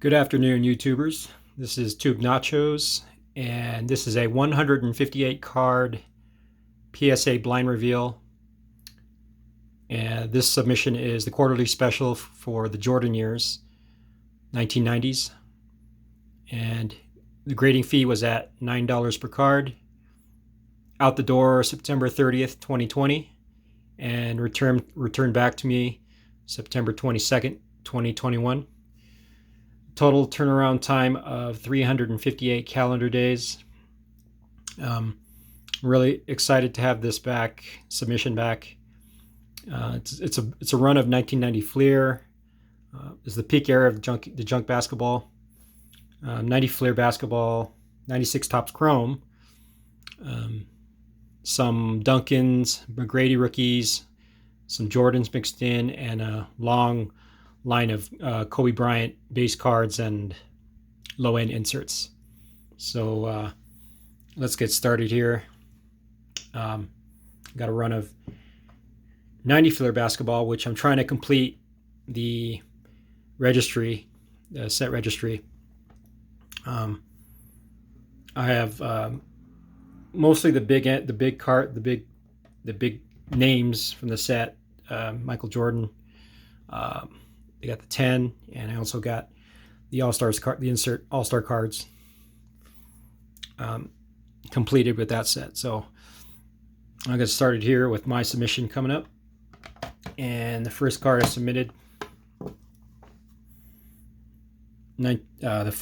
Good afternoon, YouTubers. This is Tube Nachos, and this is a 158 card PSA blind reveal. And this submission is the quarterly special for the Jordan years, 1990s. And the grading fee was at $9 per card. Out the door September 30th, 2020, and returned back to me September 22nd, 2021. Total turnaround time of 358 calendar days. Really excited to have this submission back. It's a run of 1990 Fleer. It's the peak era of the junk basketball. 90 Fleer basketball, 96 Topps Chrome. Some Duncans, McGrady rookies, some Jordans mixed in, and a long line of Kobe Bryant base cards and low-end inserts. So let's get started here. Got a run of 90 Fleer basketball, which I'm trying to complete the registry, the set registry. I have mostly the big names from the set. Michael Jordan. I got the 10, and I also got the All-Stars card, the insert All-Star cards completed with that set. So I'll get started here with my submission coming up. And the first card I submitted, the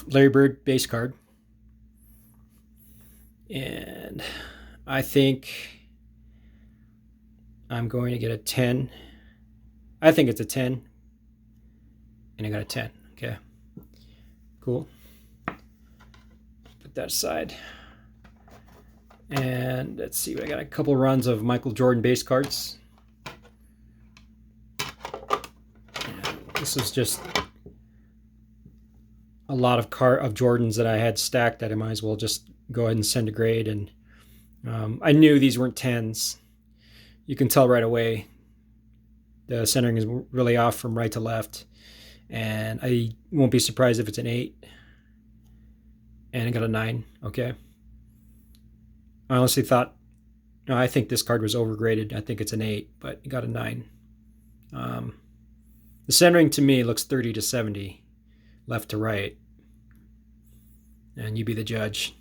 Larry Bird base card. And I think I'm going to get a 10. I think it's a 10. And I got a 10. Okay. Cool. Put that aside. And let's see. I got a couple runs of Michael Jordan base cards. And this is just a lot of Jordans that I had stacked that I might as well just go ahead and send a grade. And I knew these weren't 10s. You can tell right away. The centering is really off from right to left. And I won't be surprised if it's an 8. And I got a 9. Okay. I honestly thought, no, I think this card was overgraded. I think it's an 8, but it got a 9. The centering to me looks 30 to 70, left to right. And you be the judge.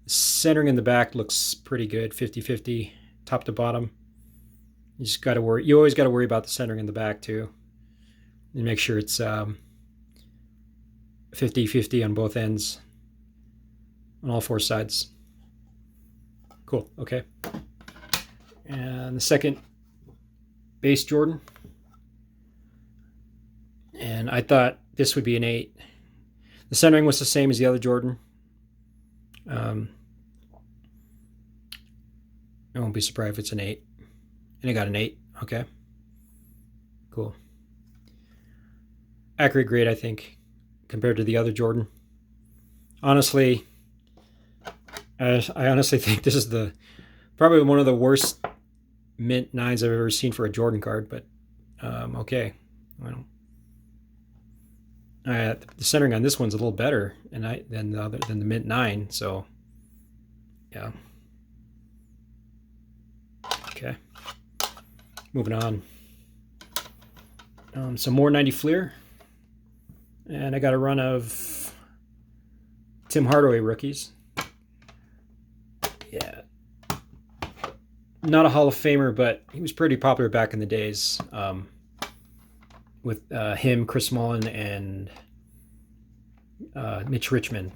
The centering in the back looks pretty good, 50-50, top to bottom. You just got to worry. You always got to worry about the centering in the back too, and make sure it's 50-50 on both ends, on all four sides. Cool. Okay. And the second base Jordan, and I thought this would be an 8. The centering was the same as the other Jordan. I won't be surprised if it's an 8. And I got an 8. Okay. Cool. Accurate grade, I think, compared to the other Jordan. Honestly, I honestly think this is probably one of the worst mint 9s I've ever seen for a Jordan card. But okay. Well, the centering on this one's a little better than the mint 9. So yeah. Okay. Moving on. Some more 90 Fleer. And I got a run of Tim Hardaway rookies. Yeah. Not a Hall of Famer, but he was pretty popular back in the days. With him, Chris Mullin, and Mitch Richmond.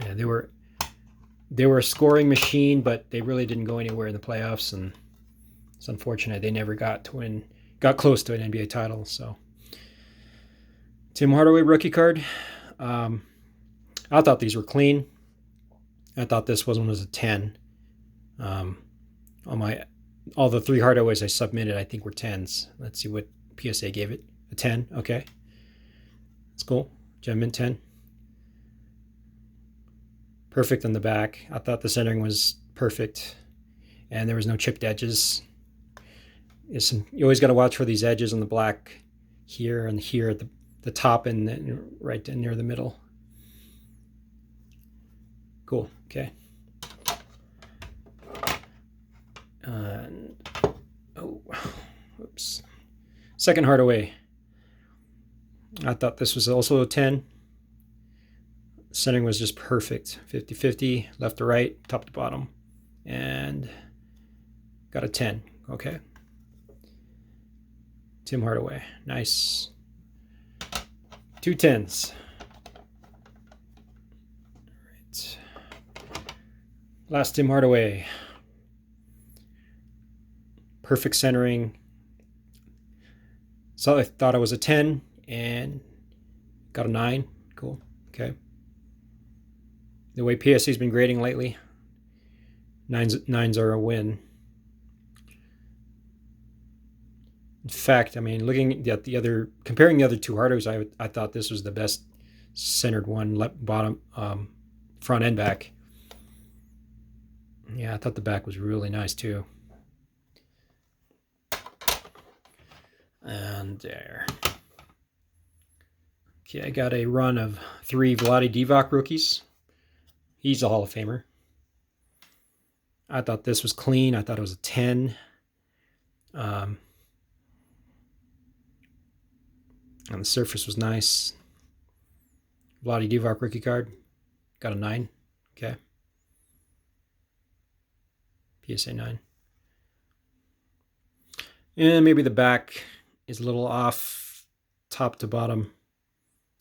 Yeah, they were a scoring machine, but they really didn't go anywhere in the playoffs, and it's unfortunate they never got close to an NBA title. So, Tim Hardaway rookie card. I thought these were clean. I thought this one was a 10. All the 3 Hardaways I submitted, I think were 10s. Let's see what PSA gave it. A 10. Okay, that's cool. Gem mint 10. Perfect on the back. I thought the centering was perfect, and there was no chipped edges. You always got to watch for these edges on the black here and here at the top and right near the middle. Cool. Okay. And oh, whoops. Second Hardaway. I thought this was also a 10. Centering was just perfect. 50-50, left to right, top to bottom. And got a 10. Okay. Tim Hardaway. Nice. 2 10s. Right. Last Tim Hardaway. Perfect centering. So I thought it was a 10 and got a 9. Cool. Okay. The way PSA's been grading lately, nines are a win. In fact, I mean, looking at comparing the other two Hardaways, I thought this was the best centered one, bottom, front and back. Yeah, I thought the back was really nice too. And there. Okay, I got a run of 3 Vlade Divac rookies. He's a Hall of Famer. I thought this was clean. I thought it was a 10. And the surface was nice. Vlade Divac rookie card. Got a 9. Okay. PSA 9. And maybe the back is a little off top to bottom.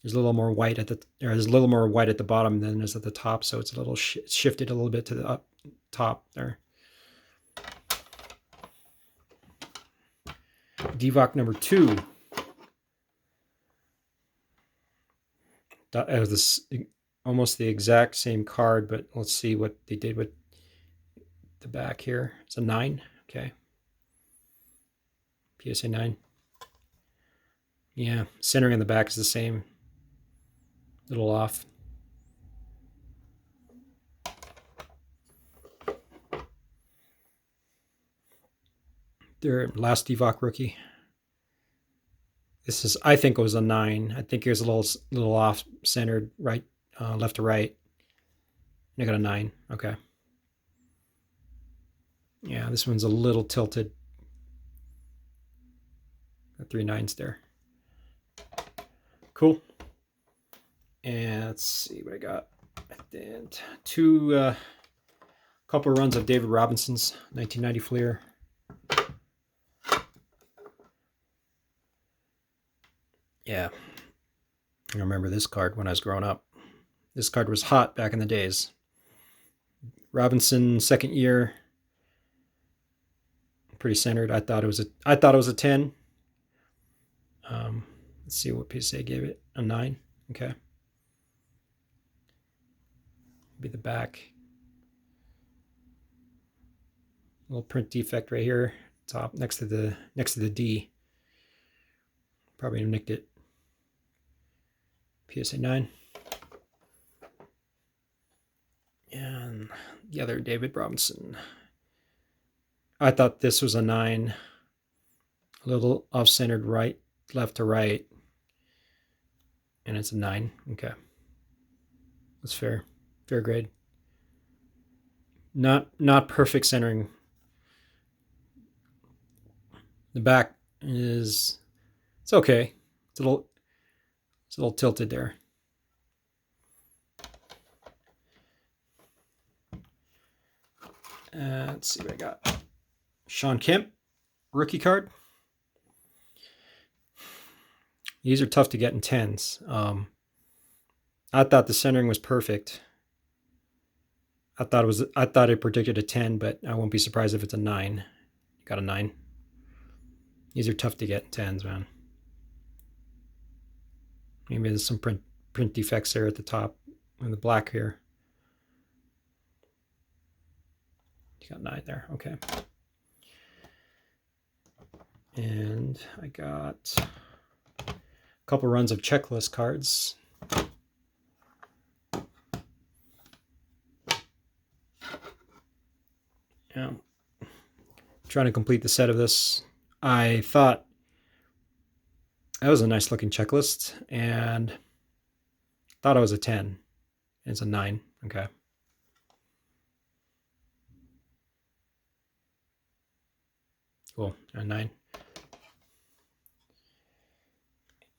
There's a little more white at the bottom than is at the top, so it's a little shifted a little bit to the up top there. Divac number 2. That was this almost the exact same card, but let's see what they did with the back here. It's a 9. Okay. PSA 9. Yeah, centering in the back is the same. A little off. Their last Divac rookie. This is, I think it was a 9. I think it was a little off centered, right, left to right. And I got a 9. Okay. Yeah, this one's a little tilted. Got 3 9s there. Cool. And let's see what I got. And 2 couple runs of David Robinson's 1990 Fleer. Yeah, I remember this card when I was growing up. This card was hot back in the days. Robinson, second year, pretty centered. I thought it was a 10. Let's see what PSA gave it. A 9. Okay. Be the back. Little print defect right here, top next to the D. Probably nicked it. PSA 9. And the other David Robinson. I thought this was a 9. A little off-centered left to right. And it's a 9. Okay. That's fair. Fair grade. Not perfect centering. The back it's okay. It's a little tilted there. Let's see what I got. Sean Kemp, rookie card. These are tough to get in 10s. I thought the centering was perfect. I thought it predicted a 10, but I won't be surprised if it's a 9. Got a 9. These are tough to get in 10s, man. Maybe there's some print defects there at the top and the black here. You got 9 there. Okay. And I got a couple runs of checklist cards. Yeah. Trying to complete the set of this. I thought That was a nice looking checklist, and thought it was a 10. It's a 9. Okay. Cool. A 9.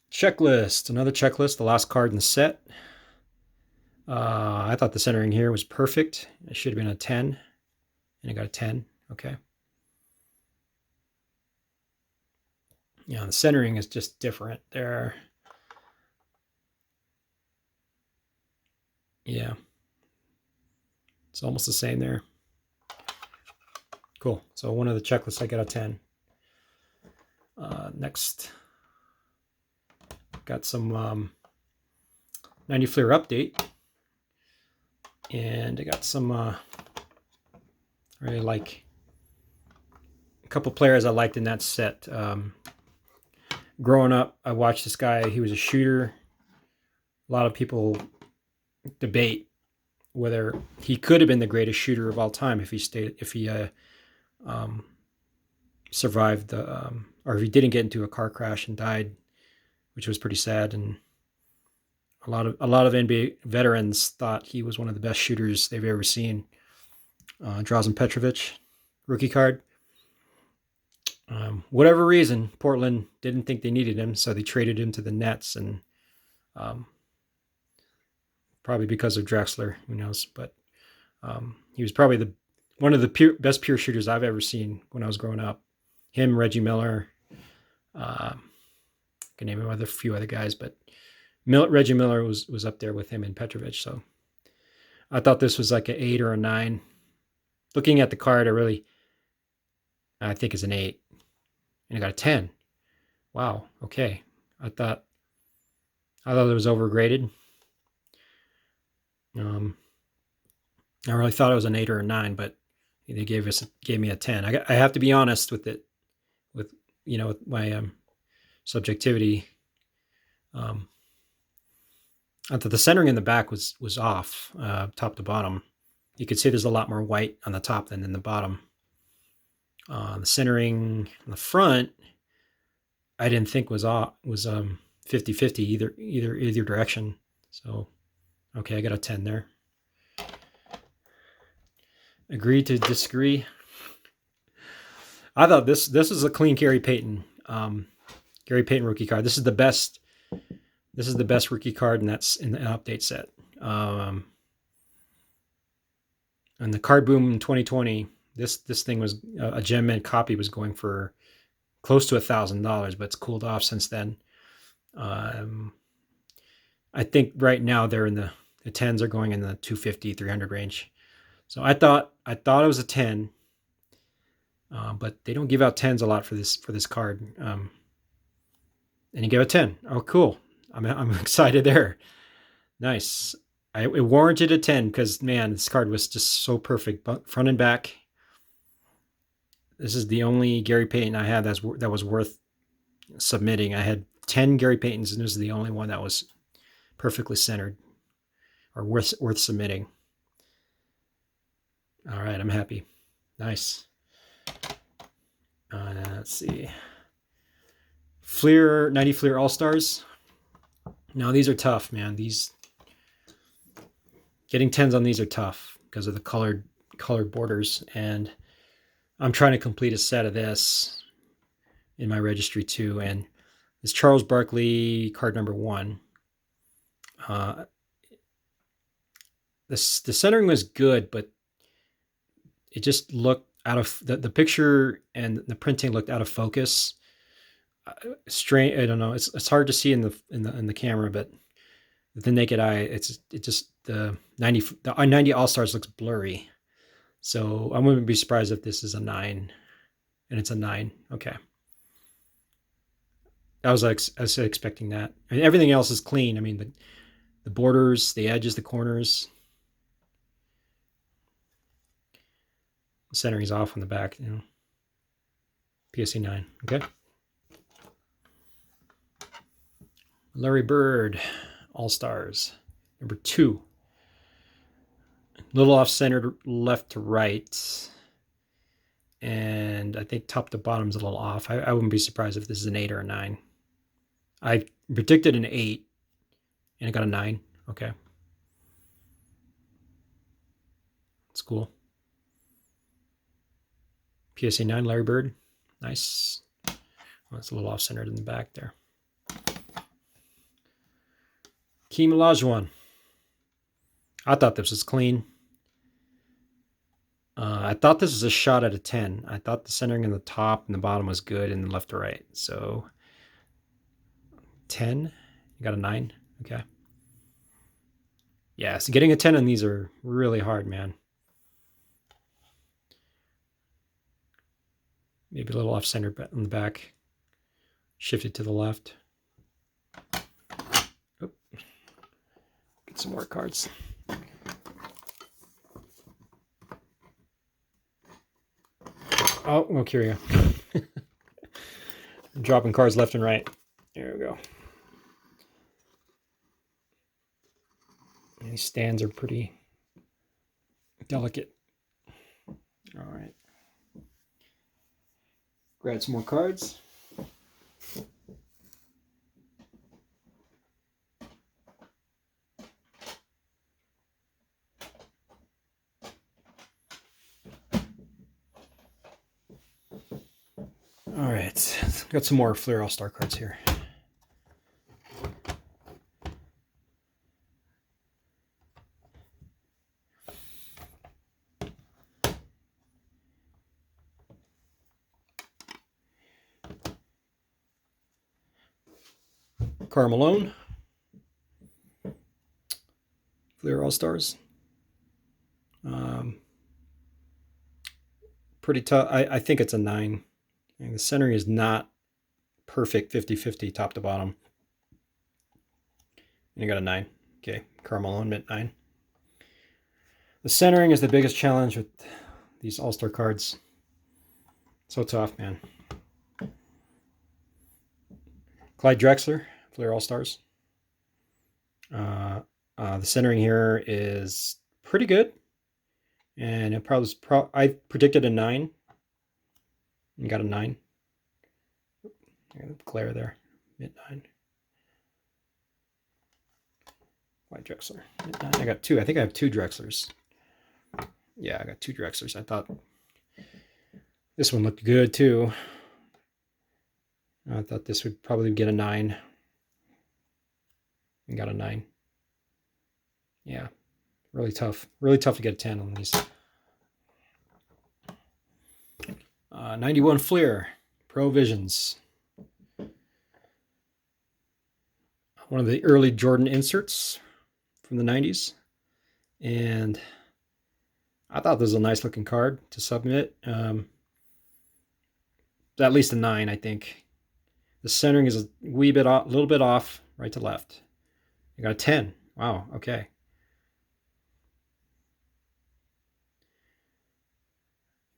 Checklist. Another checklist. The last card in the set. I thought the centering here was perfect. It should have been a 10, and I got a 10. Okay. Yeah, the centering is just different there. Yeah. It's almost the same there. Cool. So one of the checklists I got a 10. Next, got some 90 Fleer update. And I got some, I really like a couple players I liked in that set. Growing up, I watched this guy. He was a shooter. A lot of people debate whether he could have been the greatest shooter of all time if he survived the, or if he didn't get into a car crash and died, which was pretty sad. And a lot of NBA veterans thought he was one of the best shooters they've ever seen. Drazen Petrovic, rookie card. Whatever reason, Portland didn't think they needed him, so they traded him to the Nets, and probably because of Drexler, who knows? But he was probably one of the best pure shooters I've ever seen when I was growing up. Him, Reggie Miller, I can name a few other guys, but Reggie Miller was up there with him and Petrovic. So I thought this was like an 8 or a 9. Looking at the card, I think it's an 8. And I got a 10. Wow. Okay. I thought it was overgraded. I really thought it was an 8 or a 9, but they gave me a 10. I have to be honest with it, with my subjectivity. I thought the centering in the back was off, top to bottom. You could see there's a lot more white on the top than in the bottom. The centering on the front, I didn't think was 50-50 either direction. So, okay, I got a 10 there. Agree to disagree. I thought this is a clean Gary Payton rookie card. This is the best rookie card, and that's in the update set. And the Card Boom in 2020, this thing was a gem mint copy was going for close to $1,000, but it's cooled off since then. I think right now they're in the 10s are going in the 250, 300 range. So I thought it was a 10, but they don't give out 10s a lot for this card. And you give a 10. Oh, cool! I'm excited there. Nice. It warranted a 10 because, man, this card was just so perfect, front and back. This is the only Gary Payton I had that was worth submitting. I had 10 Gary Paytons, and this is the only one that was perfectly centered or worth submitting. All right, I'm happy. Nice. Let's see. 90 Fleer All-Stars. Now, these are tough, man. Getting 10s on these are tough because of the colored borders, and I'm trying to complete a set of this in my registry too. And it's Charles Barkley card number 1. The centering was good, but it just looked out of the picture, and the printing looked out of focus. Strange. I don't know. It's hard to see in the camera, but with the naked eye, the 90 All-Stars looks blurry. So I wouldn't be surprised if this is a 9, and it's a 9. Okay. I was expecting that. I mean, everything else is clean. I mean, the borders, the edges, the corners. The centering's off on the back, PSA 9. Okay. Larry Bird, All-Stars, number 2. Little off-centered left to right. And I think top to bottom's a little off. I wouldn't be surprised if this is an 8 or a 9. I predicted an 8, and it got a 9. Okay. That's cool. PSA 9, Larry Bird. Nice. Well, it's a little off-centered in the back there. Hakeem Olajuwon. I thought this was clean. I thought this was a shot at a 10. I thought the centering in the top and the bottom was good and left to right. So 10. You got a 9. Okay. Yeah, so getting a 10 on these are really hard, man. Maybe a little off-center on the back. Shifted to the left. Oop. Get some more cards. Oh, well, Curio. I'm dropping cards left and right. There we go. These stands are pretty delicate. All right. Grab some more cards. All right, got some more Fleer All-Star cards here. Karl Malone, Fleer All-Stars. Pretty tough. I think it's a 9. And the centering is not perfect 50-50 top to bottom. And you got a 9. Okay, Karl Malone mint 9. The centering is the biggest challenge with these All-Star cards. So tough, man. Clyde Drexler, Fleer All-Stars. The centering here is pretty good. And it probably I predicted a 9. And got a 9. Glare there. Mid 9. White Drexler. Mid 9. I got 2. I think I have 2 Drexlers. Yeah, I got 2 Drexlers. I thought this one looked good too. I thought this would probably get a 9. And got a 9. Yeah. Really tough. Really tough to get a 10 on these. 91 Fleer. Pro Visions. One of the early Jordan inserts from the 90s. And I thought this was a nice looking card to submit. At least a 9, I think. The centering is a wee bit off, a little bit off, right to left. I got a 10. Wow, okay.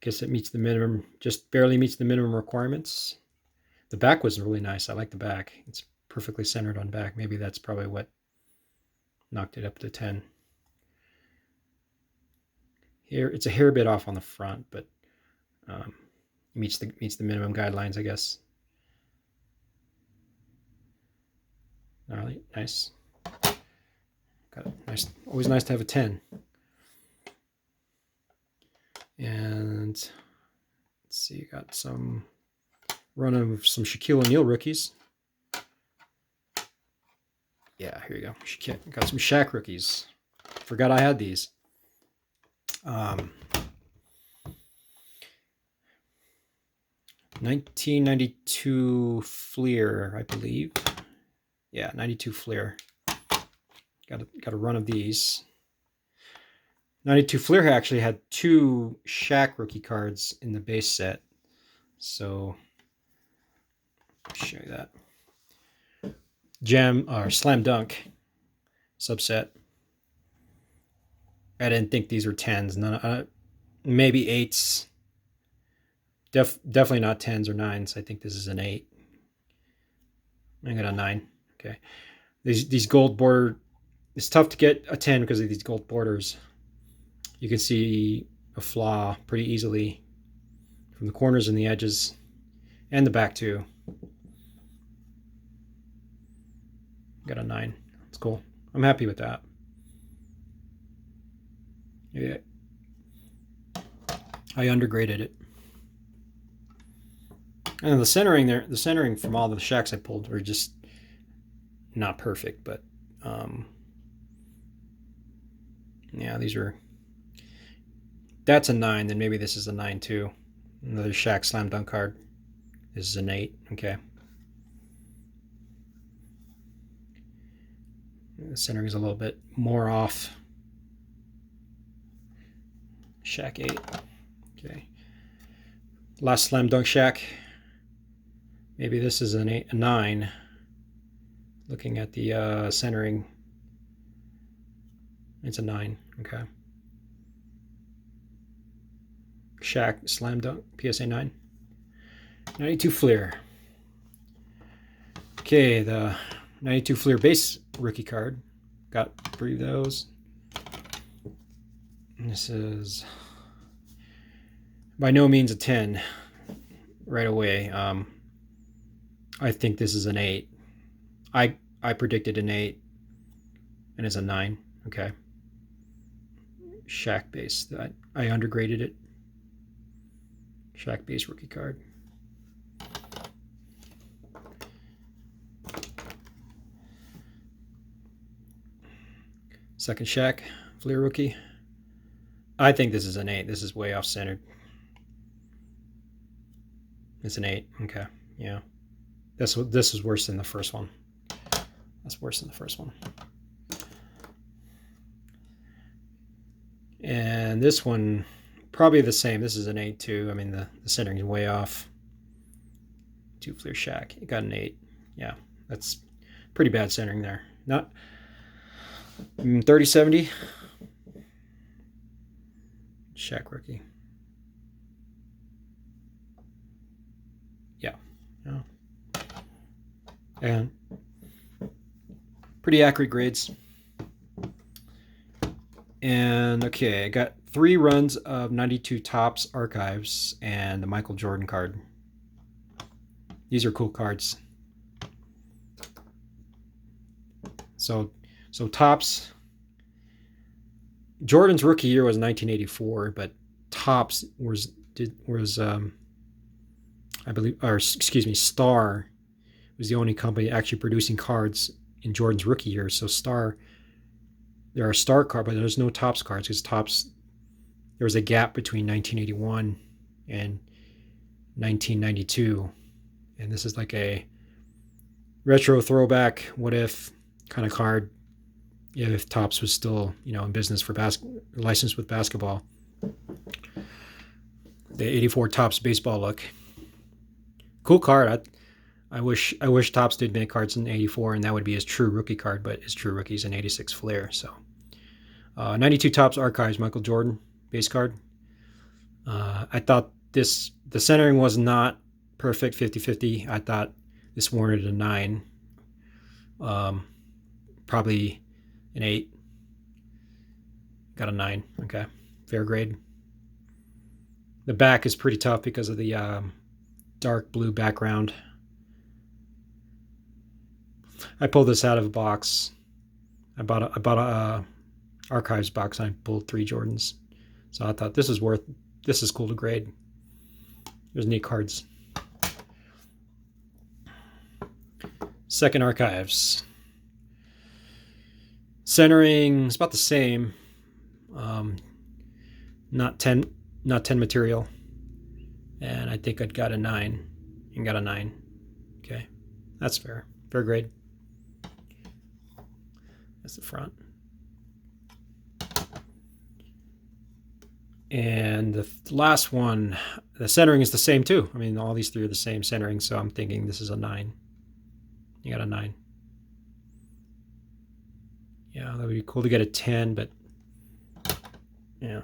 Guess it meets the minimum, just barely meets the minimum requirements. The back was really nice. I like the back. It's perfectly centered on back. Maybe that's probably what knocked it up to 10. Here, it's a hair bit off on the front, but meets the minimum guidelines, I guess. Gnarly, nice. Got it. Nice. Always nice to have a 10. And let's see, got some run of some Shaquille O'Neal rookies. Yeah, here you go. Got some Shaq rookies. Forgot I had these. 1992 Fleer, I believe. Yeah, 92 Fleer. Got a run of these. 92 Fleer actually had 2 Shaq rookie cards in the base set. So, I'll show you that. Jam or Slam Dunk subset. I didn't think these were 10s. None, maybe 8s. Definitely not 10s or 9s. I think this is an 8. I got a 9. Okay. These gold border, it's tough to get a 10 because of these gold borders. You can see a flaw pretty easily from the corners and the edges and the back too. Got a 9. It's cool. I'm happy with that. Yeah. I undergraded it. And the centering there, the centering from all the Shaqs I pulled were just not perfect, but yeah, these are. That's a 9. Then maybe this is a 9 too. Another Shaq slam dunk card. This is an 8. Okay. The centering is a little bit more off. Shaq 8. Okay. Last slam dunk Shaq. Maybe this is an 8, a 9. Looking at the centering, it's a 9. Okay. Shaq slam dunk PSA 9. 92 Fleer. Okay, the 92 Fleer base rookie card. Got 3 of those. This is by no means a 10 right away. I think this is an 8. I predicted an 8, and it's a 9. Okay. Shaq base. I undergraded it. Shaq base rookie card. Second Shaq Fleer rookie. I think this is an 8. This is way off centered. It's an 8. Okay. Yeah. This is worse than the first one. That's worse than the first one. And this one, probably the same. This is an 8 too. I mean, the centering is way off. 2 Fleer Shaq. You got an 8. Yeah, that's pretty bad centering there. Not 30-70. Shaq rookie. Yeah. Yeah. And pretty accurate grades. And okay, I got 3 runs of 92 Topps Archives and the Michael Jordan card. These are cool cards. So Topps, Jordan's rookie year was 1984, but Topps was I believe, or excuse me, Star was the only company actually producing cards in Jordan's rookie year. So Star, there are Star cards, but there's no Topps cards because Topps, there was a gap between 1981 and 1992, and this is like a retro throwback, what if kind of card. If Topps was still, in business for licensed with basketball. The 84 Topps baseball look. Cool card. I wish Topps did make cards in 84, and that would be his true rookie card, but his true rookie is an 86 Fleer. So 92 Topps Archives Michael Jordan base card. I thought the centering was not perfect, 50-50. I thought this warranted a 9. Probably an 8. Got a 9. Okay. Fair grade. The back is pretty tough because of the dark blue background. I pulled this out of a box. I bought a Archives box and I pulled 3 Jordans. So I thought this is cool to grade. There's neat cards. Second Archives. Centering is about the same. Not 10 material. And I think I'd got a 9 and got a 9. Okay. That's fair. Fair grade. That's the front. And the last one, the centering is the same too. I mean, all these 3 are the same centering, so I'm thinking this is a 9. You got a 9. Yeah, that would be cool to get a 10, but yeah,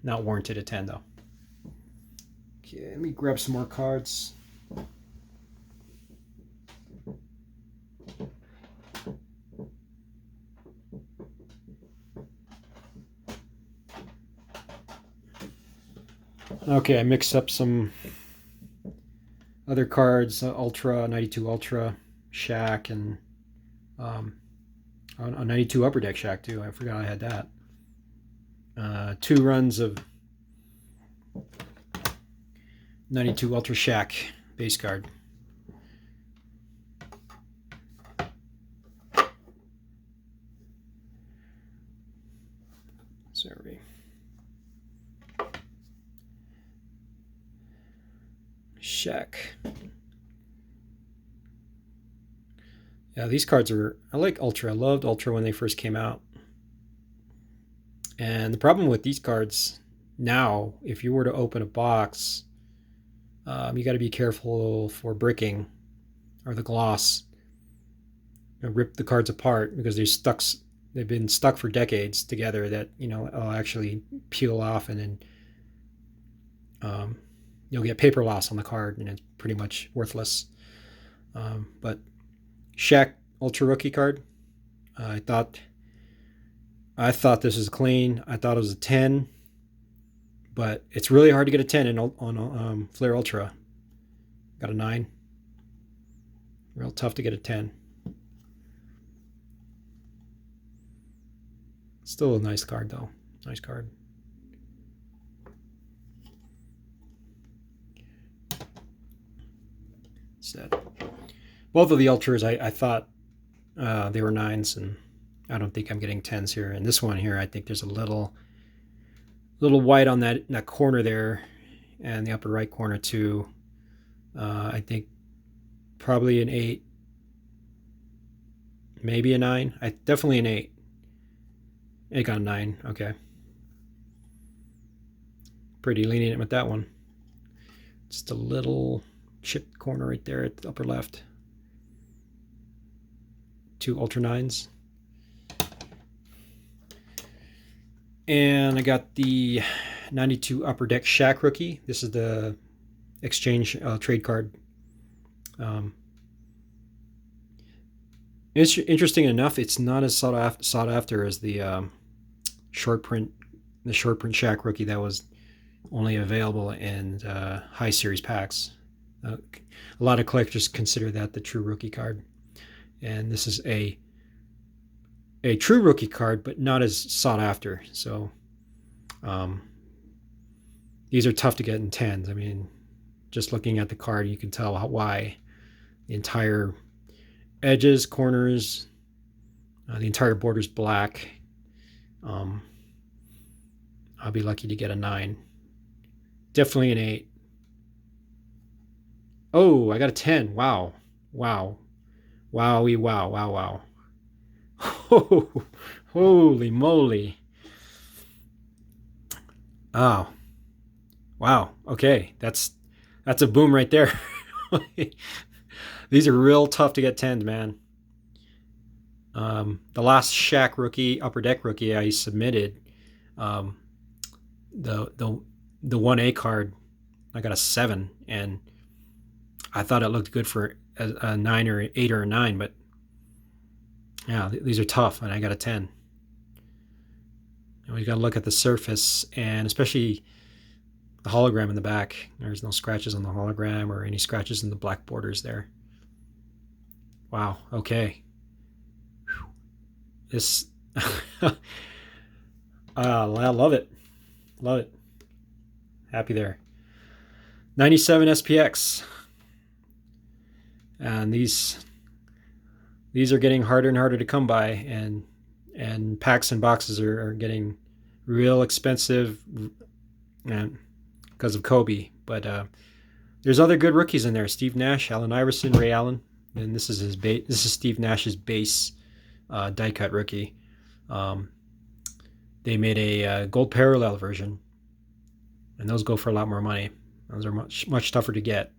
not warranted a 10 though. Okay, let me grab some more cards. Okay, I mixed up some other cards, Ultra, 92 Ultra, Shaq, and A 92 Upper Deck Shaq too. I forgot I had that. 2 runs of 92 Ultra Shaq base card. Sorry. Shaq. Yeah, these cards are, I like Ultra. I loved Ultra when they first came out. And the problem with these cards now, if you were to open a box, you got to be careful for bricking or the gloss. Rip the cards apart because they've been stuck for decades together that, will actually peel off, and then you'll get paper loss on the card and it's pretty much worthless. But Shaq Ultra Rookie card, I thought this was clean. I thought it was a 10, but it's really hard to get a 10 on Flair Ultra. Got a 9. Real tough to get a 10. Still a nice card though. Nice card. Set. Both of the Ultras, I thought they were 9s, and I don't think I'm getting 10s here. And this one here, I think there's a little white on that corner there, and the upper right corner too. I think probably an 8, maybe a 9. Definitely an 8. It got a 9. Okay. Pretty lenient with that one. Just a little chipped corner right there at the upper left. 2 Ultra 9s. And I got the 92 Upper Deck Shaq Rookie. This is the exchange trade card. It's interesting enough, it's not as sought after as the short print Shaq Rookie that was only available in high series packs. A lot of collectors consider that the true rookie card, and this is a true rookie card, but not as sought after. So these are tough to get in 10s. I mean, just looking at the card, you can tell why. The entire edges, corners, the entire border's black. I'll be lucky to get a 9. Definitely an 8. Oh, I got a 10. Wow. Wowie, wow. Oh, holy moly. Oh. Wow. Okay. That's a boom right there. These are real tough to get 10s, man. The last Shaq rookie, Upper Deck rookie I submitted, the 1A card, I got a 7, and I thought it looked good for a 9 or 8 or a 9, but yeah, these are tough, and I got a 10. And we got to look at the surface, and especially the hologram in the back. There's no scratches on the hologram or any scratches in the black borders there. Wow. Okay. Whew. This, I love it. Love it. Happy there. 97 SPX. And these are getting harder and harder to come by, and packs and boxes are getting real expensive, and because of Kobe. But there's other good rookies in there: Steve Nash, Allen Iverson, Ray Allen, and this is this is Steve Nash's base die cut rookie. They made a gold parallel version, and those go for a lot more money. Those are much tougher to get.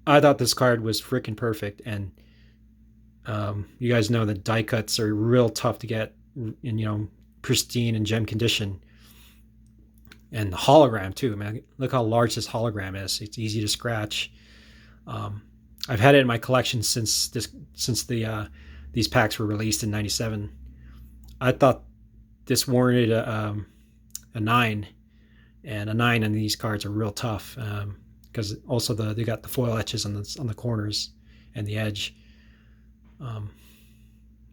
I thought this card was freaking perfect, and you guys know that die cuts are real tough to get in pristine and gem condition. And the hologram too, man. Look how large this hologram is. It's easy to scratch. I've had it in my collection since these packs were released in '97. I thought this warranted a 9, and a 9 on these cards are real tough because also they got the foil etches on the corners and the edge.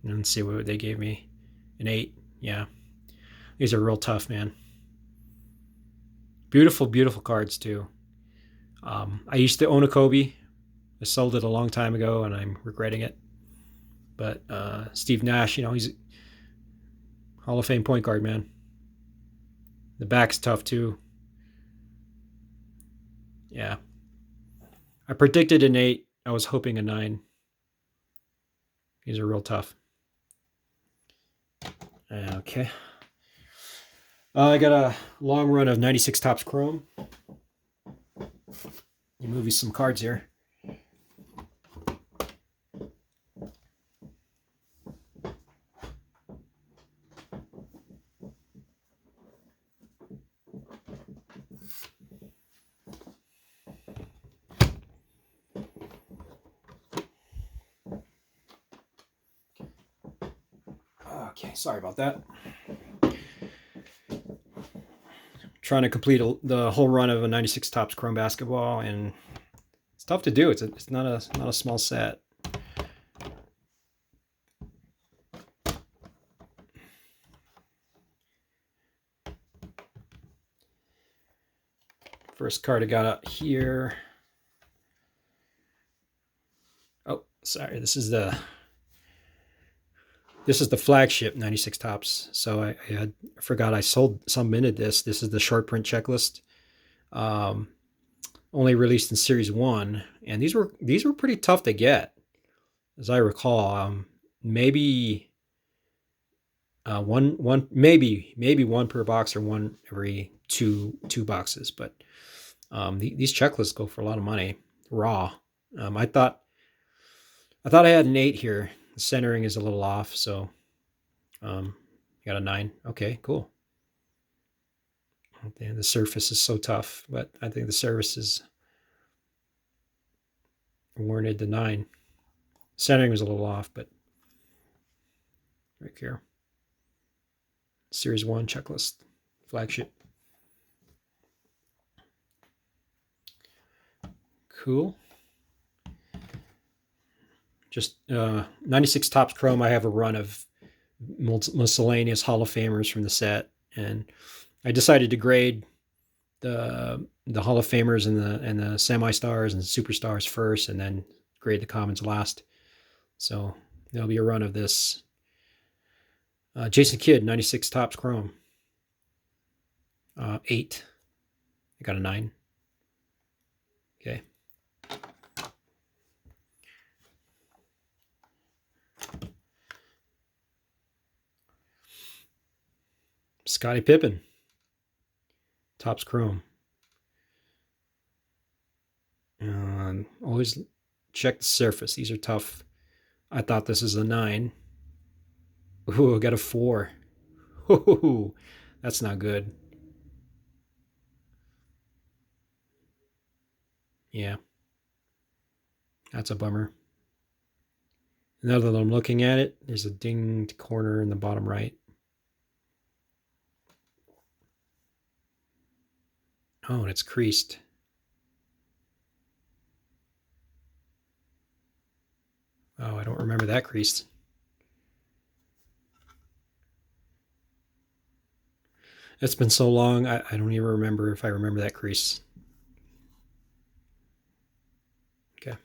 And see what they gave me. An 8. Yeah. These are real tough, man. Beautiful, beautiful cards, too. I used to own a Kobe. I sold it a long time ago, and I'm regretting it. But Steve Nash, he's a Hall of Fame point guard, man. The back's tough, too. Yeah. I predicted an 8. I was hoping a 9. These are real tough. Okay. I got a long run of 96 Topps Chrome. You move you some cards here. Okay, sorry about that. Trying to complete the whole run of a 96 Topps Chrome basketball, and it's tough to do. It's not a small set. First card I got out here. Oh, sorry. This is the flagship 96 Topps. So I forgot I submitted this. This is the short print checklist. Only released in Series 1, and these were pretty tough to get, as I recall. Maybe one maybe one per box, or one every two boxes, but these checklists go for a lot of money raw. I thought I had an 8 here. The centering is a little off, so got a 9. Okay, cool. And the surface is so tough, but I think the surface is warranted the 9. Centering was a little off, but right here. Series 1 checklist, flagship. Cool. Just 96 Topps Chrome. I have a run of miscellaneous Hall of Famers from the set, and I decided to grade the Hall of Famers and the semi-stars and superstars first, and then grade the commons last. So there'll be a run of this. Jason Kidd, 96 Topps Chrome. 8. I got a 9. Okay. Scottie Pippen, Topps Chrome. Always check the surface. These are tough. I thought this is a 9. Ooh, I got a 4. Ooh, that's not good. Yeah, that's a bummer. Now that I'm looking at it, there's a dinged corner in the bottom right. Oh, and it's creased. Oh, I don't remember that crease. It's been so long, I don't even remember if I remember that crease. Okay.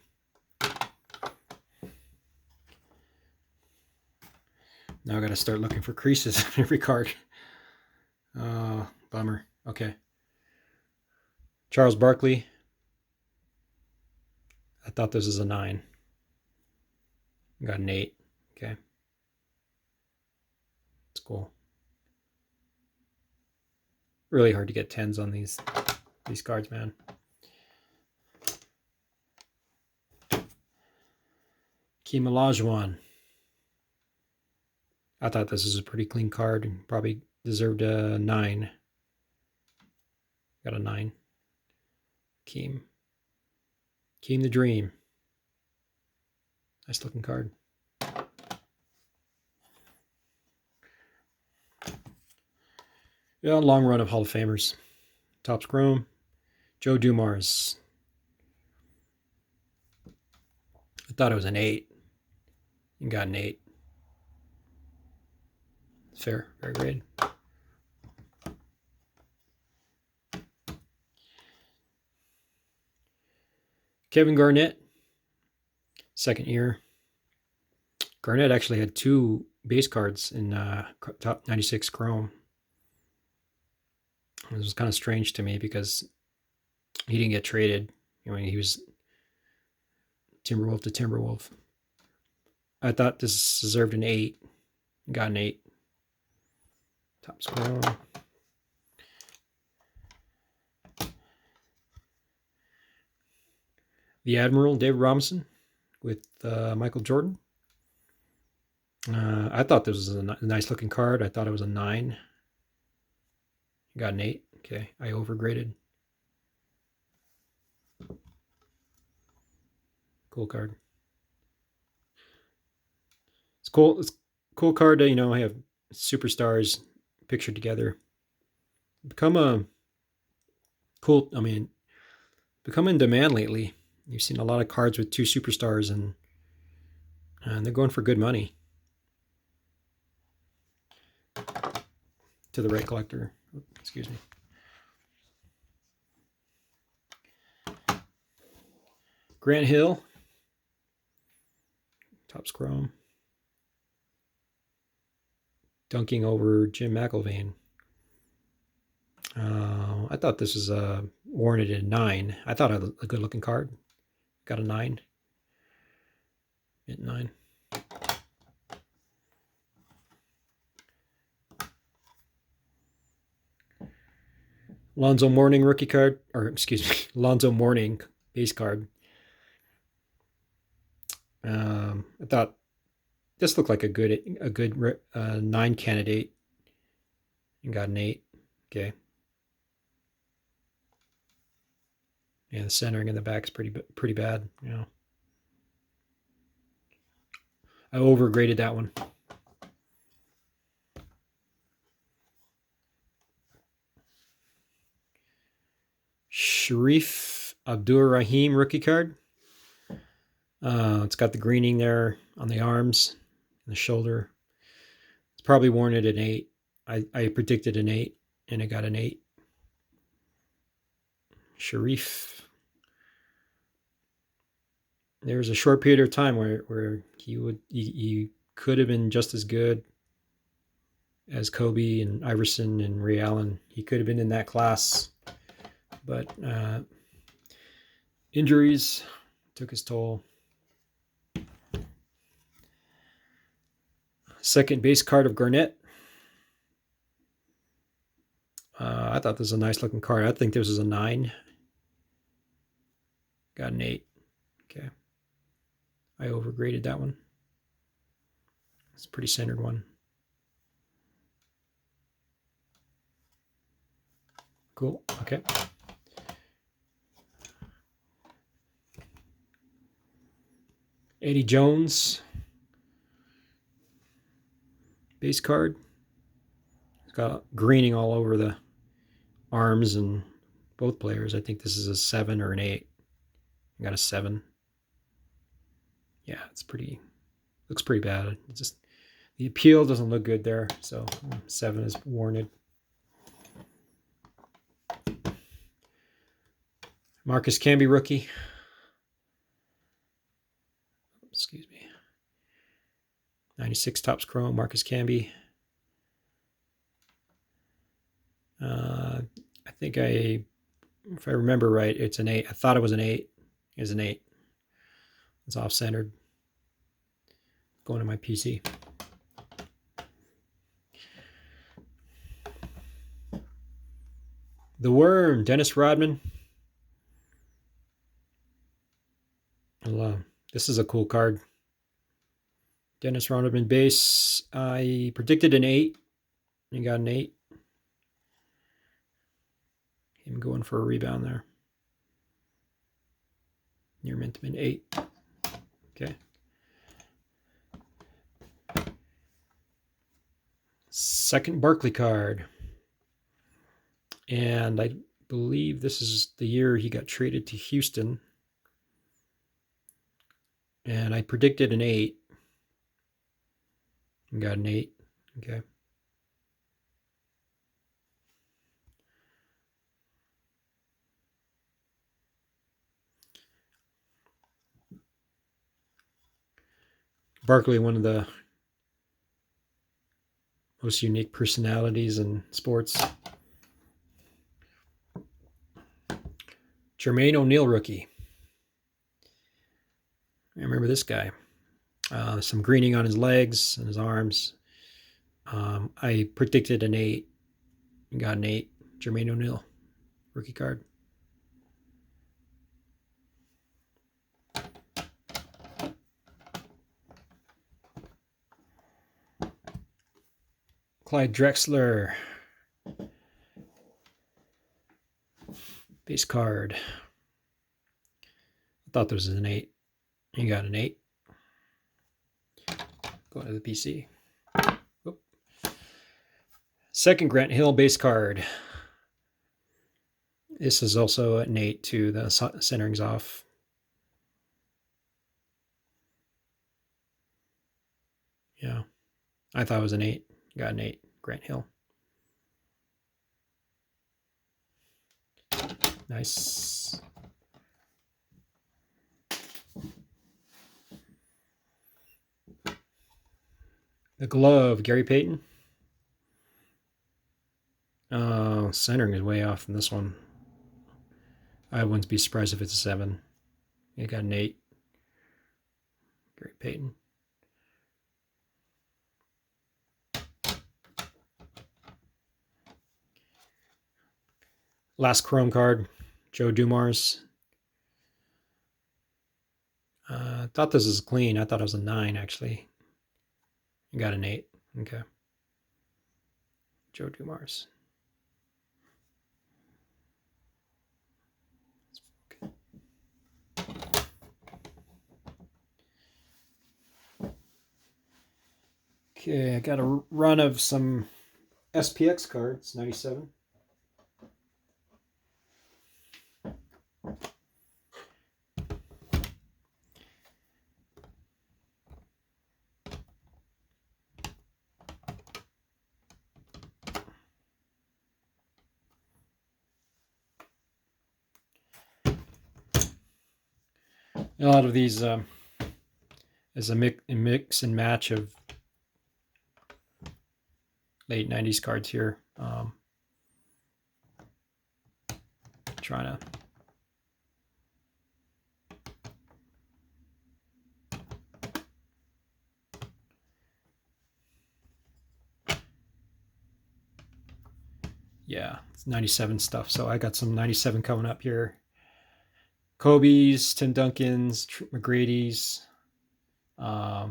Now I got to start looking for creases on every card. Bummer. Okay. Charles Barkley. I thought this was a 9. Got an 8. Okay. It's cool. Really hard to get 10s on these cards, man. Hakeem Olajuwon. I thought this was a pretty clean card and probably deserved a 9. Got a 9. Hakeem the Dream. Nice looking card. Yeah, long run of Hall of Famers. Topps Chrome. Joe Dumars. I thought it was an 8. You got an 8. Fair grade. Kevin Garnett, second year. Garnett actually had 2 base cards in top 96 Chrome. It was kind of strange to me because he didn't get traded. I mean, he was Timberwolf to Timberwolf. I thought this deserved an 8. Got an 8. Top Chrome. The Admiral, David Robinson, with Michael Jordan. I thought this was a nice looking card. I thought it was a 9. Got an 8. Okay, I overgraded. Cool card. It's cool. It's a cool card to, have superstars pictured together. Become in demand lately. You've seen a lot of cards with 2 superstars, and they're going for good money. To the right collector. Excuse me. Grant Hill. Topps Chrome. Dunking over Jim McIlvaine. I thought this was warranted a 9. I thought it was a good looking card. Got a 9. Mint 9. Lonzo Mourning rookie card, or excuse me, Lonzo Mourning base card. I thought this looked like a good 9 candidate, and got an 8. Okay. Yeah, the centering in the back is pretty bad. I overgraded that one. Sharif Abdur-Rahim rookie card. It's got the greening there on the arms and the shoulder. It's probably warranted an 8. I predicted an 8, and it got an 8. Sharif. There was a short period of time where he could have been just as good as Kobe and Iverson and Ray Allen. He could have been in that class, but injuries took his toll. Second base card of Garnett. I thought this was a nice looking card. I think this was a 9. Got an 8. Okay. I overgraded that one. It's a pretty centered one. Cool. Okay. Eddie Jones. Base card. It's got greening all over the arms and both players. I think this is a 7 or an 8. I got a 7. Yeah, looks pretty bad. It's just the appeal doesn't look good there, so 7 is warranted. Marcus Camby rookie. Excuse me. 96 Topps Chrome, Marcus Camby. I think if I remember right, it's an 8. I thought it was an 8. It's an 8. It's off-centered. Going to my PC. The Worm, Dennis Rodman. This is a cool card. Dennis Rodman base. I predicted an 8. You got an 8. Him going for a rebound there. You're meant to be an 8. Okay. Second Barkley card. And I believe this is the year he got traded to Houston. And I predicted an 8. And got an 8. Okay. Barkley, one of the most unique personalities in sports. Jermaine O'Neal rookie. I remember this guy. Some greening on his legs and his arms. I predicted an 8. Got an 8. Jermaine O'Neal rookie card. Clyde Drexler. Base card. I thought this was an 8. You got an 8. Go to the PC. Oop. Second Grant Hill base card. This is also an 8 too. The centering's off. Yeah. I thought it was an 8. Got an 8. Grant Hill. Nice. The glove, Gary Payton. Centering is way off in this one. I wouldn't be surprised if it's a 7. You got an 8. Gary Payton. Last Chrome card, Joe Dumars. I thought this was clean. I thought it was a 9, actually. You got an 8. Okay. Joe Dumars. Okay, I got a run of some SPX cards, 97. A lot of these is a mix and match of late 90s cards here. Trying to yeah, it's 97 stuff. So I got some 97 coming up here. Kobe's, Tim Duncan's, McGrady's.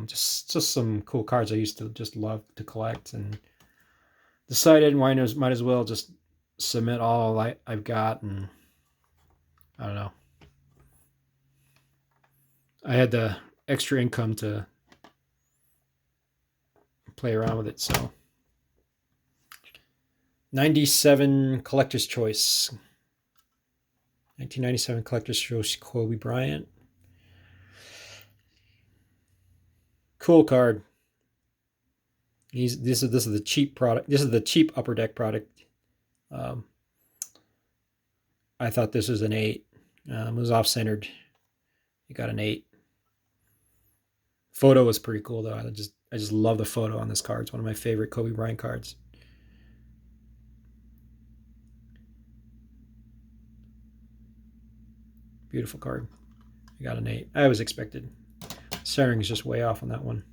Just some cool cards I used to just love to collect, and decided might as well just submit all I've got, and I don't know. I had the extra income to play around with it, so 97 Collector's Choice. 1997 Collector's Choice Kobe Bryant. Cool card. This is the cheap product. This is the cheap Upper Deck product. I thought this was an 8. It was off-centered. You got an 8. Photo was pretty cool though. I just love the photo on this card. It's one of my favorite Kobe Bryant cards. Beautiful card. I got an 8. I was expected. Centering is just way off on that one.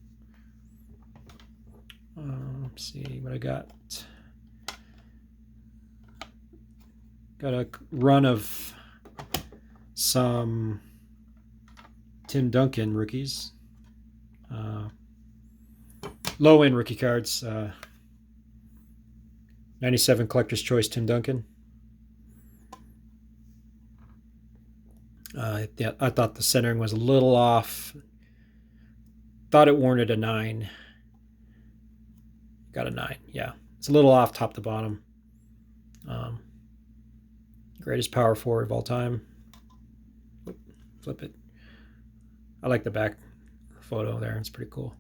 Let's see what I got. Got a run of some Tim Duncan rookies. Low-end rookie cards. 97 Collector's Choice Tim Duncan. Yeah, I thought the centering was a little off. Thought it warranted a 9. Got a 9. Yeah, it's a little off top to bottom. Greatest power forward of all time. Flip it. I like the back photo there. It's pretty cool.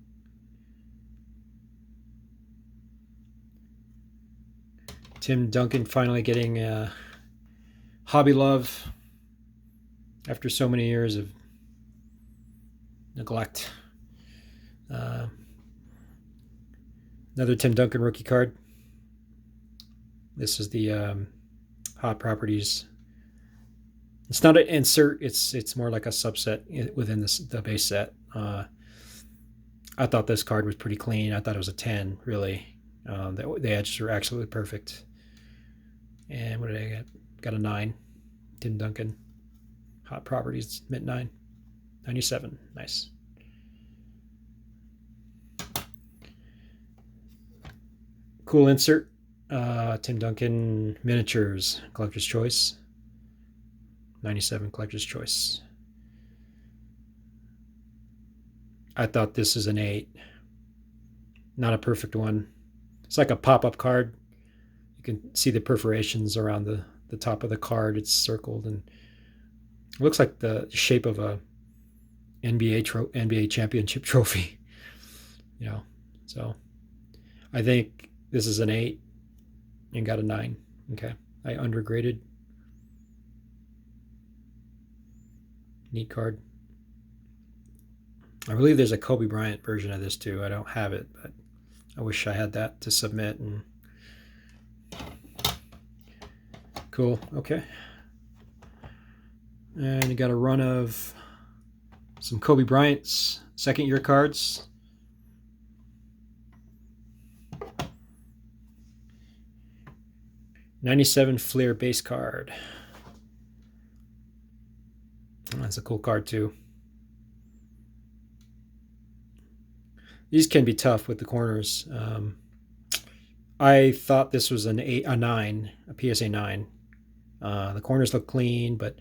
Tim Duncan finally getting hobby love after so many years of neglect. Another Tim Duncan rookie card. This is the Hot Properties. It's not an insert. It's more like a subset within the base set. I thought this card was pretty clean. I thought it was a 10, really. The edges are absolutely perfect. And what did I get? Got a 9. Tim Duncan. Hot Properties, mint 9. 97. Nice. Cool insert. Tim Duncan Miniatures, Collector's Choice. 97 Collector's Choice. I thought this is an 8. Not a perfect one. It's like a pop-up card. You can see the perforations around the top of the card. It's circled, and it looks like the shape of a NBA championship trophy. So I think this is an 8 and got a 9. Okay, I undergraded. Neat card. I believe there's a Kobe Bryant version of this too. I don't have it, but I wish I had that to submit. And cool. Okay. And you got a run of some Kobe Bryant's second year cards. '97 Fleer base card. That's a cool card too. These can be tough with the corners. I thought this was an 8, a 9, a PSA 9. The corners look clean, but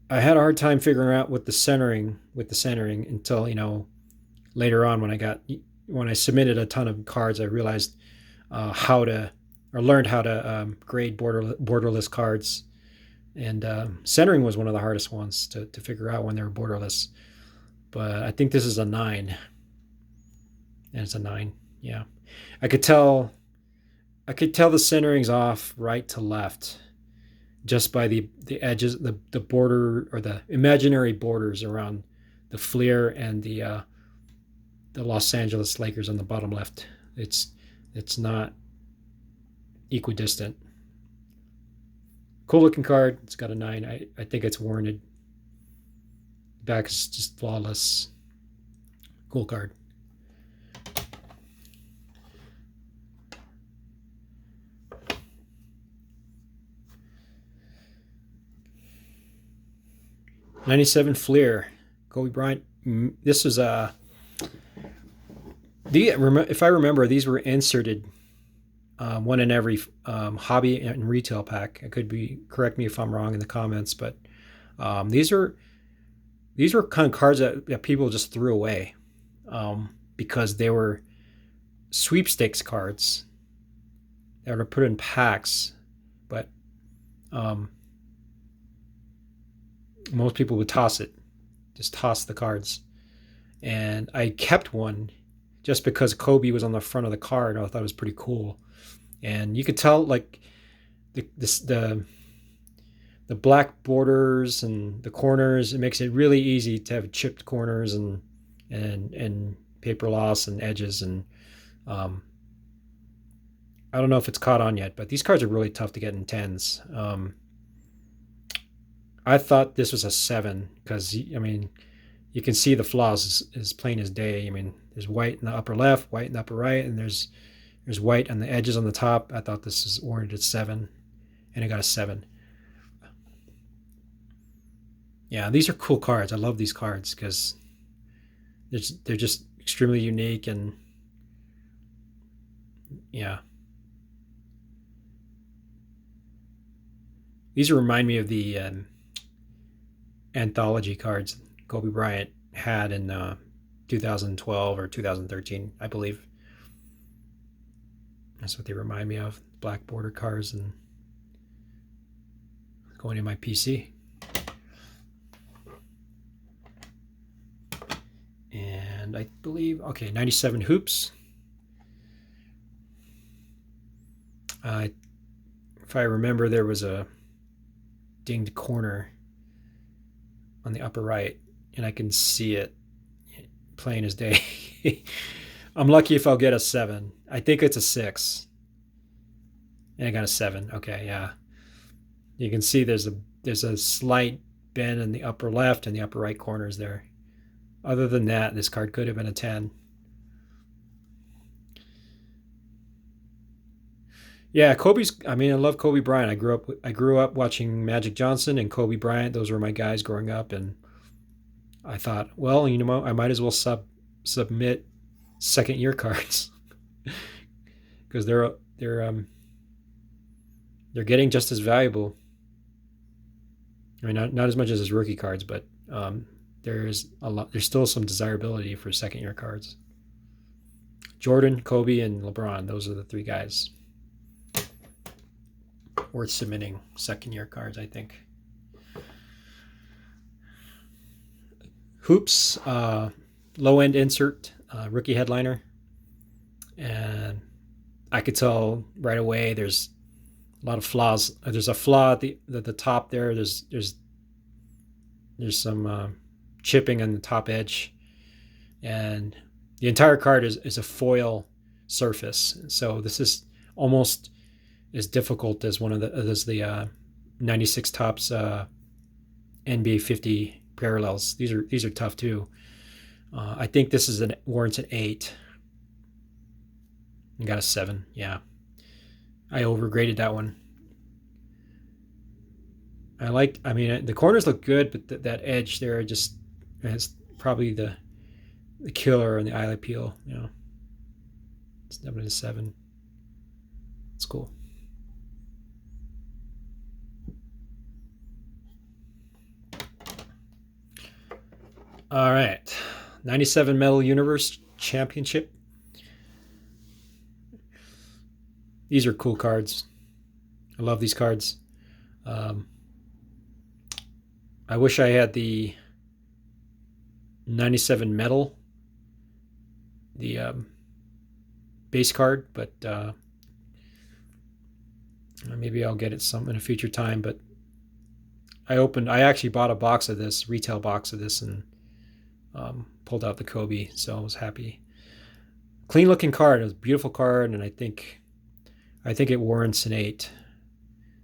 I had a hard time figuring out with the centering until later on when I submitted a ton of cards. I realized learned how to grade borderless cards, and centering was one of the hardest ones to figure out when they were borderless. But I think this is a 9. And it's a 9. Yeah. I could tell the centering's off right to left just by the edges, the border, or the imaginary borders around the Fleer and the Los Angeles Lakers on the bottom left. It's not equidistant. Cool looking card. It's got a 9. I think it's warranted. Back is just flawless. Cool card. '97 Fleer, Kobe Bryant. This was if I remember, these were inserted one in every hobby and retail pack. Correct me if I'm wrong in the comments, but these were kind of cards that people just threw away because they were sweepstakes cards that were put in packs, but most people would just toss the cards. And I kept one just because Kobe was on the front of the card. I thought it was pretty cool. And you could tell like the black borders and the corners, it makes it really easy to have chipped corners and paper loss and edges. And I don't know if it's caught on yet, but these cards are really tough to get in 10s. I thought this was a 7 because, you can see the flaws as plain as day. There's white in the upper left, white in the upper right, and there's white on the edges on the top. I thought this is warranted 7, and it got a 7. Yeah, these are cool cards. I love these cards because they're just extremely unique, and yeah. These remind me of the anthology cards Kobe Bryant had in 2012 or 2013, I believe. That's what they remind me of. Black border cards, and going in my PC. And I believe, okay, '97 Hoops. If I remember, there was a dinged corner on the upper right, and I can see it plain as day. I'm lucky if I'll get a 7. I think it's a 6. And I got a 7. Okay, yeah. You can see there's a slight bend in the upper left and the upper right corners there. Other than that, this card could have been a 10. Yeah, I mean, I love Kobe Bryant. I grew up watching Magic Johnson and Kobe Bryant. Those were my guys growing up, and I thought, well, I might as well submit second year cards because they're getting just as valuable. I mean, not as much as his rookie cards, but there's a lot. There's still some desirability for second year cards. Jordan, Kobe, and LeBron. Those are the three guys worth submitting second year cards, I think. Hoops, low end insert, rookie headliner, and I could tell right away there's a lot of flaws. There's a flaw at the top there. There's some chipping on the top edge, and the entire card is a foil surface. So this is almost as difficult as the 96 Tops NBA 50 parallels. These are tough too. I think this is warrants an 8. You got a 7. Yeah, I overgraded that one. I mean, the corners look good, but that edge there just is probably the killer on the eye appeal. It's definitely a 7. It's cool. All right, 97 Metal Universe Championship. These are cool cards. I love these cards. I wish I had the 97 Metal, the base card, but maybe I'll get it some in a future time. But I actually bought a box of this, retail box of this, and pulled out the Kobe, so I was happy. Clean looking card. It was a beautiful card, and I think it warrants an 8,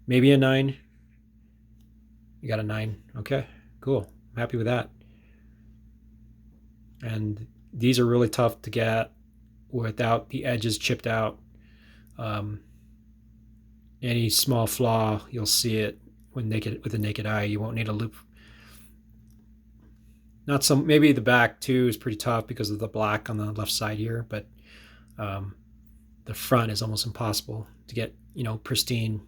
maybe a 9. You got a 9. Okay, cool. I'm happy with that. And these are really tough to get without the edges chipped out. Any small flaw, you'll see it with the naked eye. You won't need a loop. Maybe the back too is pretty tough because of the black on the left side here, but the front is almost impossible to get, pristine.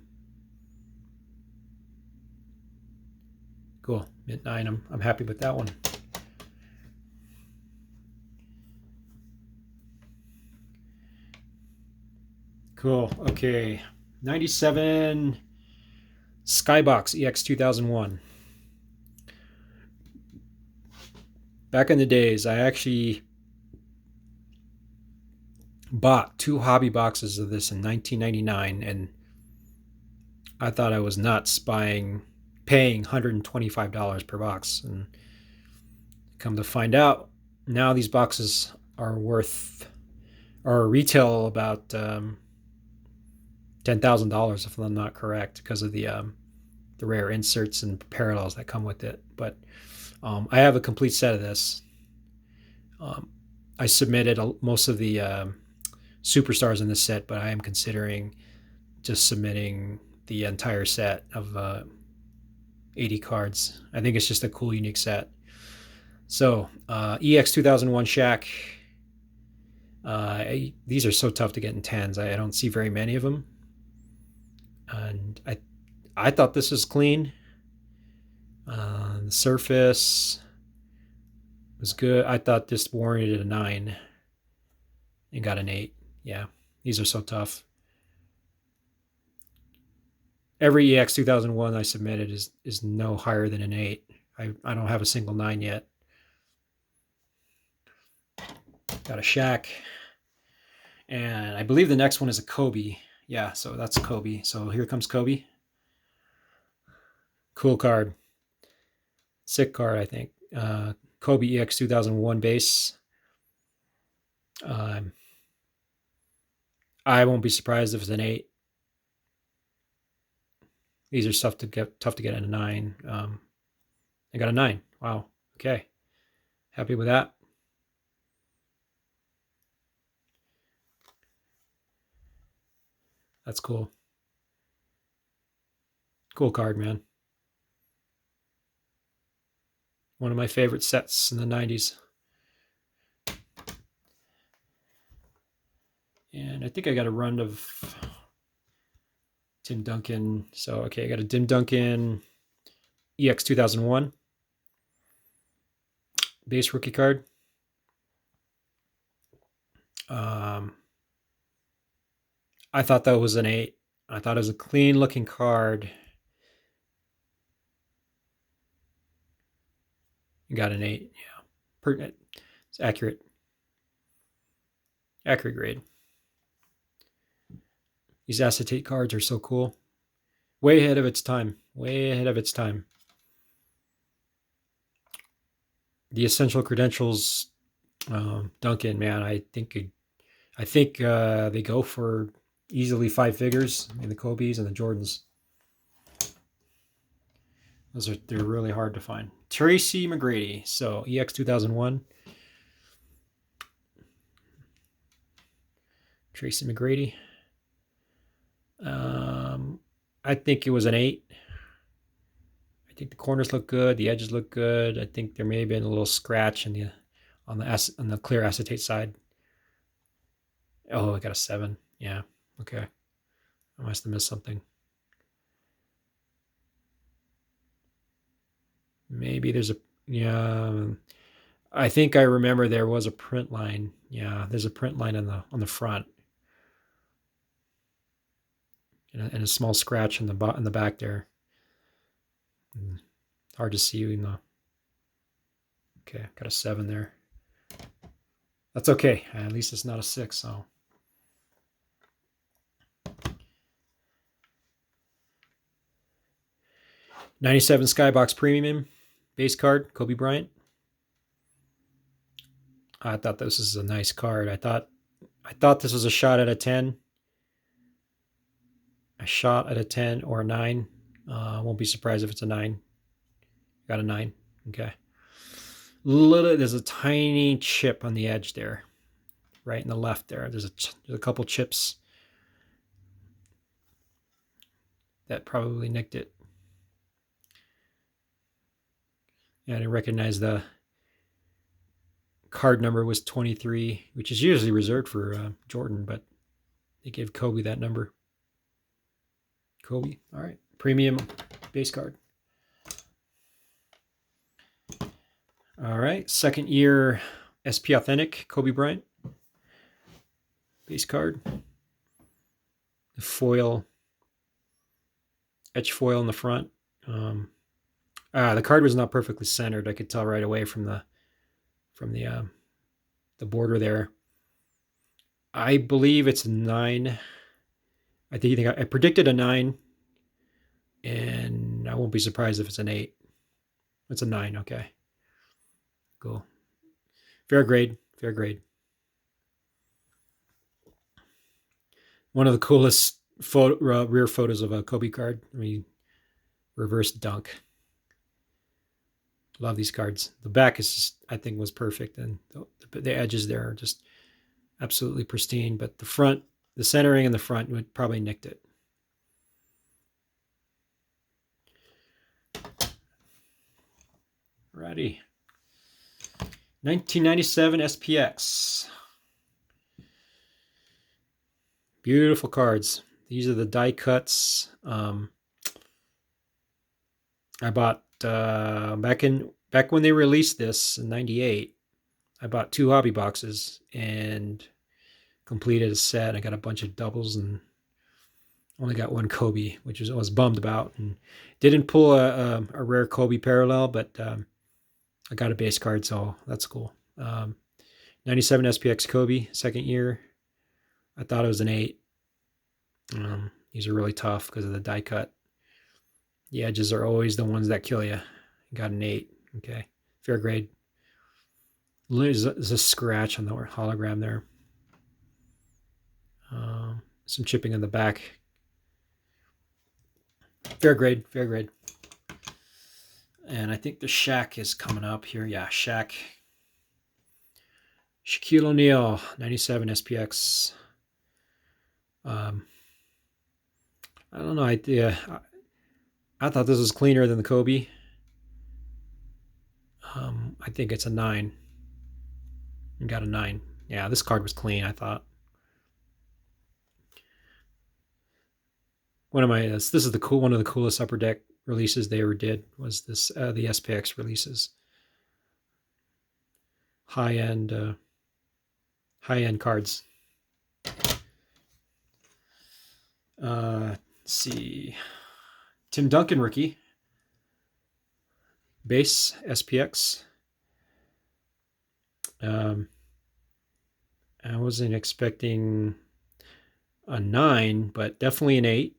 Cool. Mint 9. I'm happy with that one. Cool. Okay. 97 Skybox EX 2001. Back in the days, I actually bought 2 hobby boxes of this in 1999, and I thought I was nuts paying $125 per box. And come to find out, now these boxes are retail about $10,000 if I'm not correct, because of the rare inserts and parallels that come with it. But I have a complete set of this. I submitted most of the superstars in this set, but I am considering just submitting the entire set of 80 cards. I think it's just a cool, unique set. So EX 2001 Shaq. These are so tough to get in 10s. I don't see very many of them. And I thought this was clean. The surface was good. I thought this warranted a 9 and got an 8. Yeah, these are so tough. Every EX 2001 I submitted is no higher than an 8. I don't have a single 9 yet. Got a Shaq. And I believe the next one is a Kobe. Yeah, so that's Kobe. So here comes Kobe. Cool card. Sick card, I think. Kobe EX 2001 base. Um, I won't be surprised if it's an 8. These are tough to get in a 9. I got a 9. Wow. Okay. Happy with that. That's cool. Cool card, man. One of my favorite sets in the 90s. And I think I got a run of Tim Duncan. So, okay, I got a Tim Duncan EX 2001 base rookie card. I thought that was an 8. I thought it was a clean looking card. You got an 8. Yeah. It's accurate. Accurate grade. These acetate cards are so cool. Way ahead of its time. Way ahead of its time. The essential credentials, Duncan, man, I think they go for easily 5 figures in the Kobe's and the Jordans. They're really hard to find. Tracy McGrady, so EX 2001. Tracy McGrady. I think it was an 8. I think the corners look good. The edges look good. I think there may have been a little scratch on the clear acetate side. Oh, I got a 7. Yeah. Okay. I must have missed something. Maybe there's a, yeah. I think I remember there was a print line. Yeah, there's a print line on the front, and a small scratch in the back there. Hard to see in the. Okay, got a 7 there. That's okay. At least it's not a 6. So. '97 Skybox Premium base card, Kobe Bryant. I thought this was a nice card. I thought this was a shot at a 10. A shot at a 10 or a 9. Won't be surprised if it's a 9. Got a 9. Okay. There's a tiny chip on the edge there, right in the left there. There's a couple chips that probably nicked it. Yeah, I didn't recognize the card number was 23, which is usually reserved for Jordan, but they gave Kobe that number. Kobe, all right. Premium base card. All right, second year SP Authentic Kobe Bryant base card. The foil, etch foil in the front. The card was not perfectly centered. I could tell right away from the border there. I believe it's a 9. I predicted a 9, and I won't be surprised if it's an 8. It's a 9. Okay. Cool. Fair grade. Fair grade. One of the coolest rear photos of a Kobe card. I mean, reverse dunk. Love these cards. The back is just, I think, was perfect, and the edges there are just absolutely pristine. But the front, the centering in the front would probably nicked it. Alrighty. 1997 SPX. Beautiful cards. These are the die cuts. I bought back when they released this in '98. I bought 2 hobby boxes and completed a set. I got a bunch of doubles and only got 1 Kobe, which I was bummed about, and didn't pull a rare Kobe parallel, but I got a base card, so that's cool. 97 SPX Kobe, second year. I thought it was an 8. These are really tough because of the die cut. The edges are always the ones that kill you. Got an 8. Okay, fair grade. There's a scratch on the hologram there. Some chipping in the back. Fair grade, fair grade. And I think the Shaq is coming up here. Yeah, Shaq. Shaquille O'Neal, 97 SPX. I don't know. I thought this was cleaner than the Kobe. I think it's a 9. You got a 9. Yeah, this card was clean, I thought. This is one of the coolest Upper Deck releases they ever did, was this the SPX releases. High end cards. Let's see. Tim Duncan rookie. Base SPX. I wasn't expecting a 9, but definitely an 8.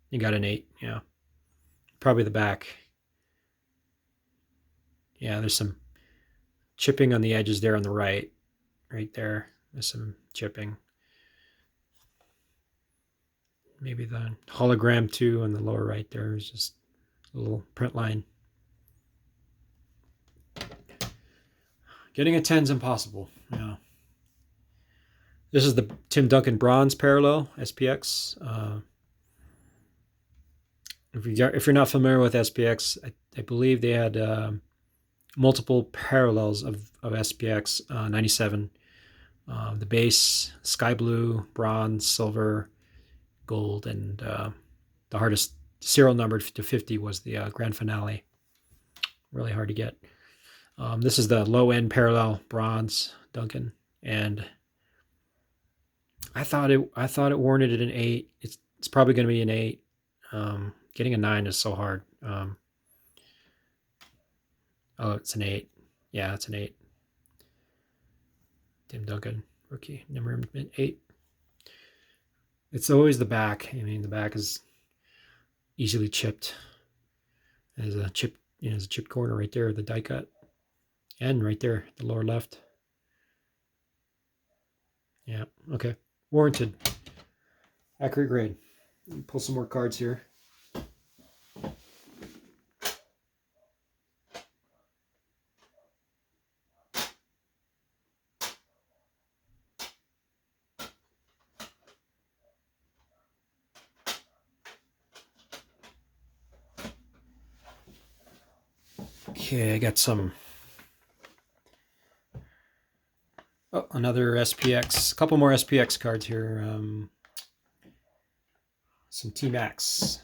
You got an 8, yeah. Probably the back. Yeah, there's some chipping on the edges there on the right there. There's some chipping. Maybe the hologram too on the lower right there is just a little print line. Getting a 10's impossible. Yeah. This is the Tim Duncan bronze parallel SPX. If you're not familiar with SPX, I believe they had multiple parallels of SPX 97. The base, sky blue, bronze, silver, gold, and the hardest serial numbered to 50 was the grand finale. Really hard to get. This is the low end parallel bronze Duncan, and I thought it warranted an 8. It's probably going to be an 8. Getting a 9 is so hard. Oh, it's an 8. Yeah, it's an 8. Tim Duncan, rookie, number 8. It's always the back. I mean, the back is easily chipped. There's a chipped corner right there, the die cut, and right there, the lower left. Yeah, okay, warranted. Accurate grade. Pull some more cards here. Okay, I got some. Oh, another SPX. A couple more SPX cards here. Some T-Max.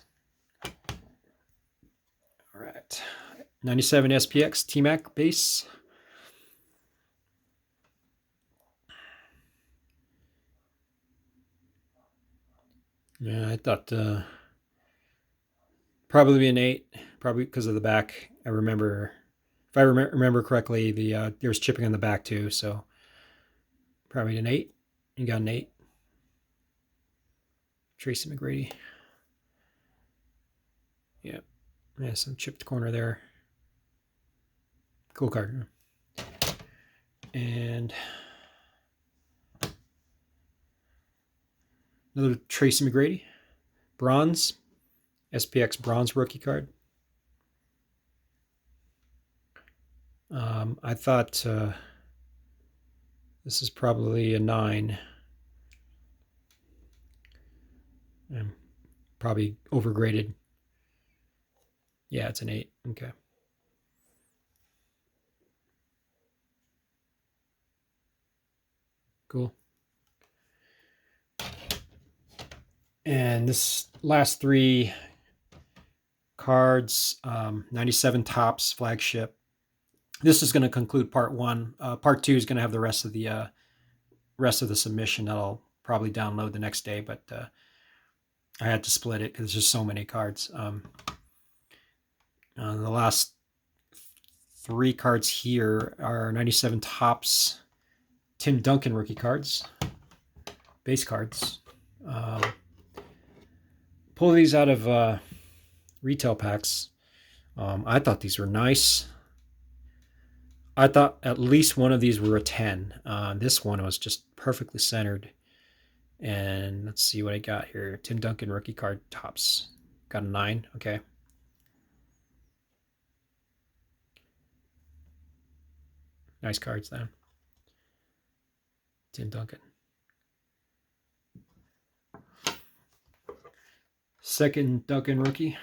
All right. 97 SPX T-Max base. Yeah, I thought probably be an 8, probably because of the back. I remember, if I remember correctly, there was chipping on the back too, so probably an 8. You got an 8. Tracy McGrady. Yeah, some chipped corner there. Cool card. And another Tracy McGrady, bronze, SPX bronze rookie card. I thought this is probably a 9. Probably overgraded. Yeah, it's an 8. Okay. Cool. And this last 3 cards, 97 Topps flagship. This is going to conclude part 1. Part 2 is going to have the rest of the submission that I'll probably download the next day, but I had to split it because there's just so many cards. The last 3 cards here are 97 Topps Tim Duncan rookie cards, base cards. Pull these out of retail packs. I thought these were nice. I thought at least one of these were a 10. This one was just perfectly centered. And let's see what I got here. Tim Duncan rookie card tops. Got a 9. Okay. Nice cards then. Tim Duncan. Second Duncan rookie.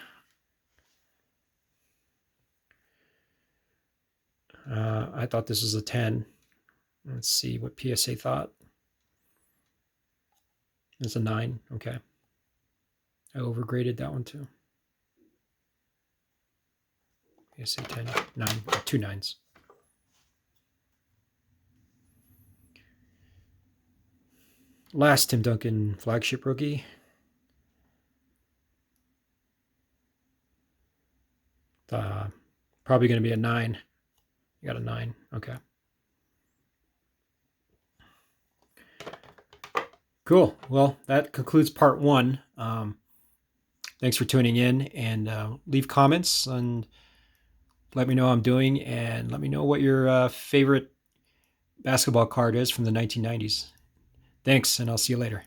I thought this was a 10. Let's see what PSA thought. It's a 9. Okay. I overgraded that one too. PSA 10, 9, 2 9s. Last Tim Duncan flagship rookie. Probably going to be a 9. You got a 9. Okay. Cool. Well, that concludes part 1. Thanks for tuning in, and leave comments and let me know how I'm doing, and let me know what your favorite basketball card is from the 1990s. Thanks, and I'll see you later.